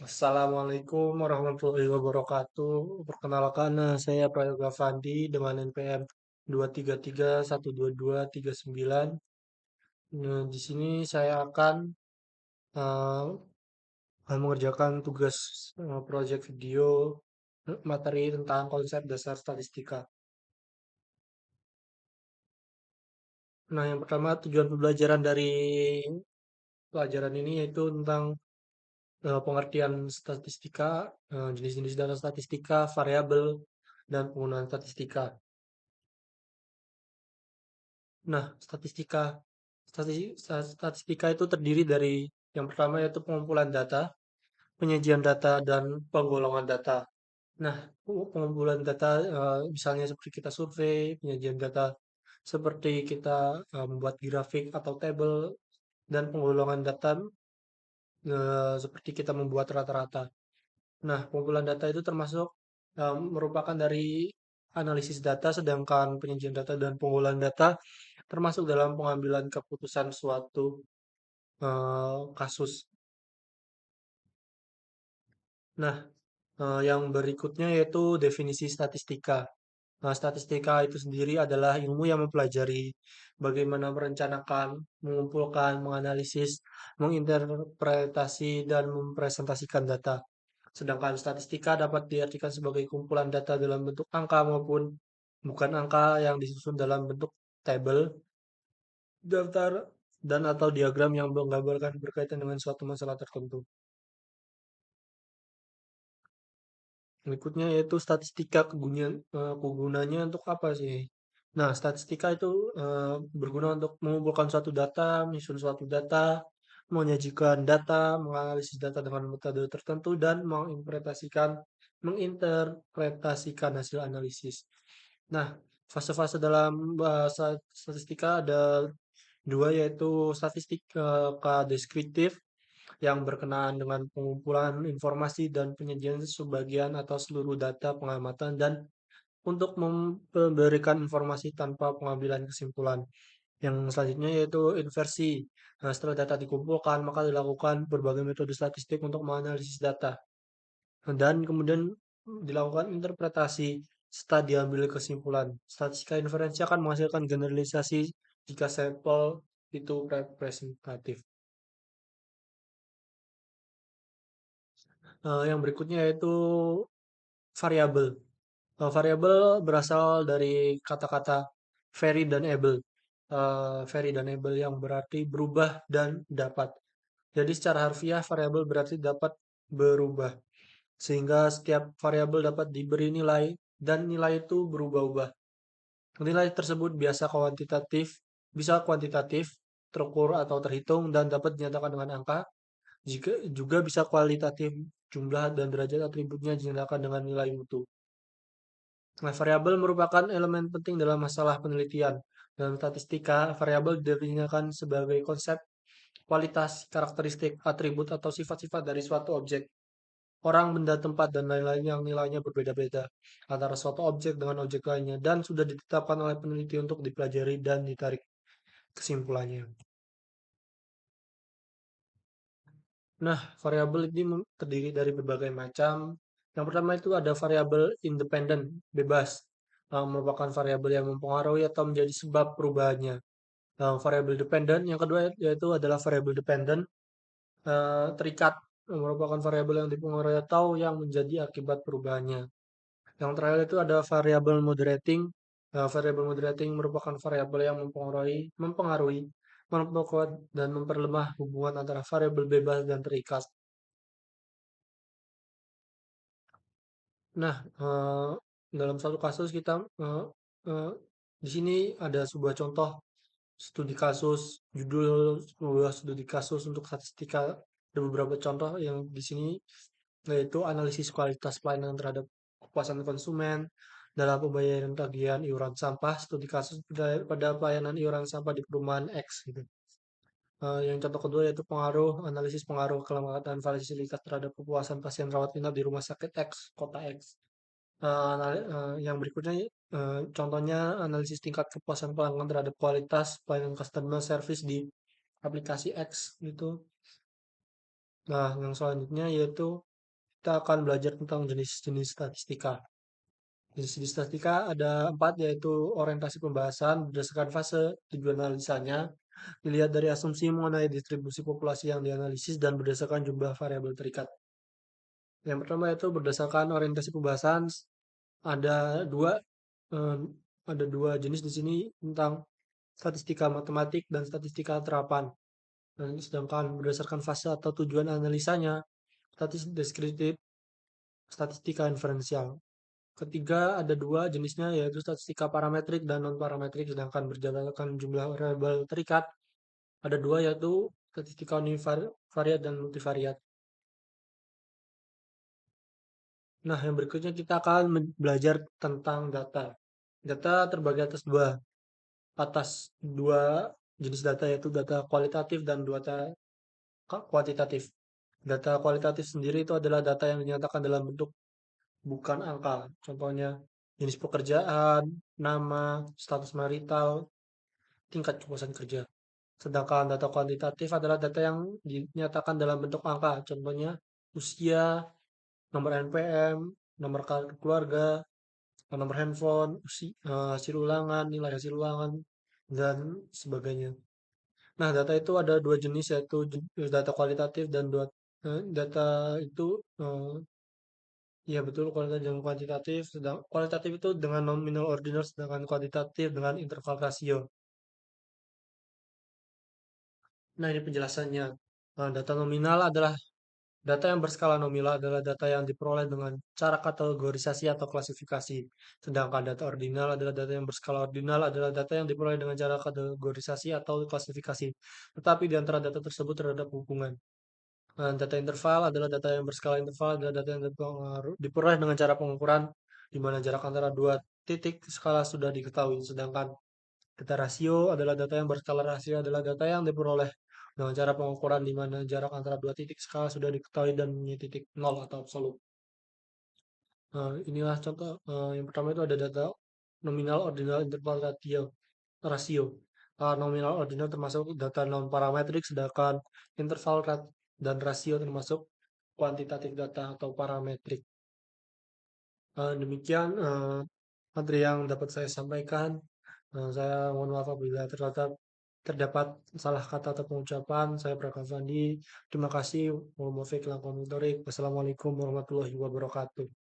Assalamualaikum warahmatullahi wabarakatuh. Perkenalkan, saya Prayoga Fandi dengan NPM 2331229. Nah, di sini saya akan eh, mengerjakan tugas proyek video materi tentang konsep dasar statistika. Nah, yang pertama tujuan pembelajaran dari pelajaran ini yaitu tentang pengertian statistika, jenis-jenis data statistika, variabel, dan penggunaan statistika. Nah, statistika itu terdiri dari yang pertama yaitu pengumpulan data, penyajian data, dan penggolongan data. Nah, pengumpulan data misalnya seperti kita survei, penyajian data seperti kita membuat grafik atau tabel, dan penggolongan data seperti kita membuat rata-rata. Nah, pengumpulan data itu termasuk merupakan dari analisis data, sedangkan penyajian data dan pengolahan data termasuk dalam pengambilan keputusan suatu kasus. Nah, yang berikutnya yaitu definisi statistika. Nah, statistika itu sendiri adalah ilmu yang mempelajari bagaimana merencanakan, mengumpulkan, menganalisis, menginterpretasi, dan mempresentasikan data. Sedangkan statistika dapat diartikan sebagai kumpulan data dalam bentuk angka maupun bukan angka yang disusun dalam bentuk tabel, daftar, dan atau diagram yang menggambarkan berkaitan dengan suatu masalah tertentu. Berikutnya yaitu statistika kegunaannya untuk apa sih? Nah, statistika itu berguna untuk mengumpulkan suatu data, menyusun suatu data, menyajikan data, menganalisis data dengan metode tertentu, dan menginterpretasikan hasil analisis. Nah, fase-fase dalam bahasa statistika ada dua, yaitu statistika deskriptif yang berkenaan dengan pengumpulan informasi dan penyajian sebagian atau seluruh data pengamatan dan untuk memberikan informasi tanpa pengambilan kesimpulan. Yang selanjutnya yaitu inversi. Nah, setelah data dikumpulkan, maka dilakukan berbagai metode statistik untuk menganalisis data. Dan kemudian dilakukan interpretasi setelah diambil kesimpulan. Statistika inferensi akan menghasilkan generalisasi jika sampel itu representatif. Yang berikutnya yaitu variabel. Variabel berasal dari kata-kata vary dan able. Vary dan able yang berarti berubah dan dapat. Jadi secara harfiah variabel berarti dapat berubah. Sehingga setiap variabel dapat diberi nilai dan nilai itu berubah-ubah. Nilai tersebut bisa kuantitatif, terukur atau terhitung dan dapat dinyatakan dengan angka. Jika juga bisa kualitatif, jumlah dan derajat atributnya dinyatakan dengan nilai mutu. Nah, variabel merupakan elemen penting dalam masalah penelitian. Dalam statistika, variabel didefinisikan sebagai konsep, kualitas, karakteristik, atribut, atau sifat-sifat dari suatu objek, orang, benda, tempat, dan lain-lain yang nilainya berbeda-beda antara suatu objek dengan objek lainnya dan sudah ditetapkan oleh peneliti untuk dipelajari dan ditarik kesimpulannya. Nah, variabel ini terdiri dari berbagai macam. Yang pertama itu ada variabel independen, bebas, merupakan variabel yang mempengaruhi atau menjadi sebab perubahannya. Variabel dependen, yang kedua yaitu adalah variabel dependen, terikat, merupakan variabel yang dipengaruhi atau yang menjadi akibat perubahannya. Yang terakhir itu ada variabel moderating. Variabel moderating merupakan variabel yang mempengaruhi, memperkuat, dan memperlemah hubungan antara variabel bebas dan terikat. Nah, dalam satu kasus kita eee, di sini ada sebuah contoh studi kasus, judul sebuah studi kasus untuk statistika. Ada beberapa contoh yang di sini, yaitu analisis kualitas pelayanan terhadap kepuasan konsumen dalam pembayaran tagihan iuran sampah, studi kasus pada pelayanan iuran sampah di perumahan X gitu. Yang contoh kedua yaitu analisis pengaruh kelemahatan fasilitas terhadap kepuasan pasien rawat inap di rumah sakit X, kota X. Yang berikutnya, contohnya analisis tingkat kepuasan pelanggan terhadap kualitas pelayanan customer service di aplikasi X gitu. Nah, yang selanjutnya yaitu kita akan belajar tentang jenis-jenis statistika. Jenis-jenis statistika ada 4, yaitu orientasi pembahasan berdasarkan fase tujuan analisanya, dilihat dari asumsi mengenai distribusi populasi yang dianalisis dan berdasarkan jumlah variabel terikat. Yang pertama itu berdasarkan orientasi pembahasan, ada dua eh, ada dua jenis di sini tentang statistika matematik dan statistika terapan. Dan sedangkan berdasarkan fase atau tujuan analisanya, statistik deskriptif, statistika inferensial. Ketiga, ada dua jenisnya, yaitu statistika parametrik dan non-parametrik, sedangkan berdasarkan jumlah variabel terikat, ada dua, yaitu statistika univariat dan multivariat. Nah, yang berikutnya kita akan belajar tentang data. Data terbagi atas dua jenis data, yaitu data kualitatif dan data kuantitatif. Data kualitatif sendiri itu adalah data yang dinyatakan dalam bentuk bukan angka. Contohnya jenis pekerjaan, nama, status marital, tingkat kepuasan kerja. Sedangkan data kuantitatif adalah data yang dinyatakan dalam bentuk angka. Contohnya usia, nomor NPM, nomor kartu keluarga, nomor handphone, hasil ulangan, nilai hasil ulangan, dan sebagainya. Nah, data itu ada dua jenis, yaitu data kualitatif dan data itu ya betul, kualitatif dan kuantitatif. Kualitatif itu dengan nominal ordinal, sedangkan kuantitatif dengan interval rasio. Nah, ini penjelasannya. Nah, data nominal adalah data yang berskala nominal adalah data yang diperoleh dengan cara kategorisasi atau klasifikasi. Sedangkan data ordinal adalah data yang berskala ordinal adalah data yang diperoleh dengan cara kategorisasi atau klasifikasi. Tetapi di antara data tersebut terdapat hubungan. Data interval adalah data yang berskala interval adalah data yang diperoleh dengan cara pengukuran di mana jarak antara dua titik skala sudah diketahui. Sedangkan data rasio adalah data yang berskala rasio adalah data yang diperoleh dengan cara pengukuran di mana jarak antara dua titik skala sudah diketahui dan punya titik nol atau absolut. Inilah contoh. Yang pertama itu ada data nominal, ordinal, interval, rasio. Nominal ordinal termasuk data non parametrik, sedangkan interval dan rasio termasuk kuantitatif data atau parametrik. Demikian materi yang dapat saya sampaikan. Saya mohon maaf apabila terdapat salah kata atau pengucapan. Saya Prakash Fandi. Terima kasih. Wassalamualaikum warahmatullahi wabarakatuh.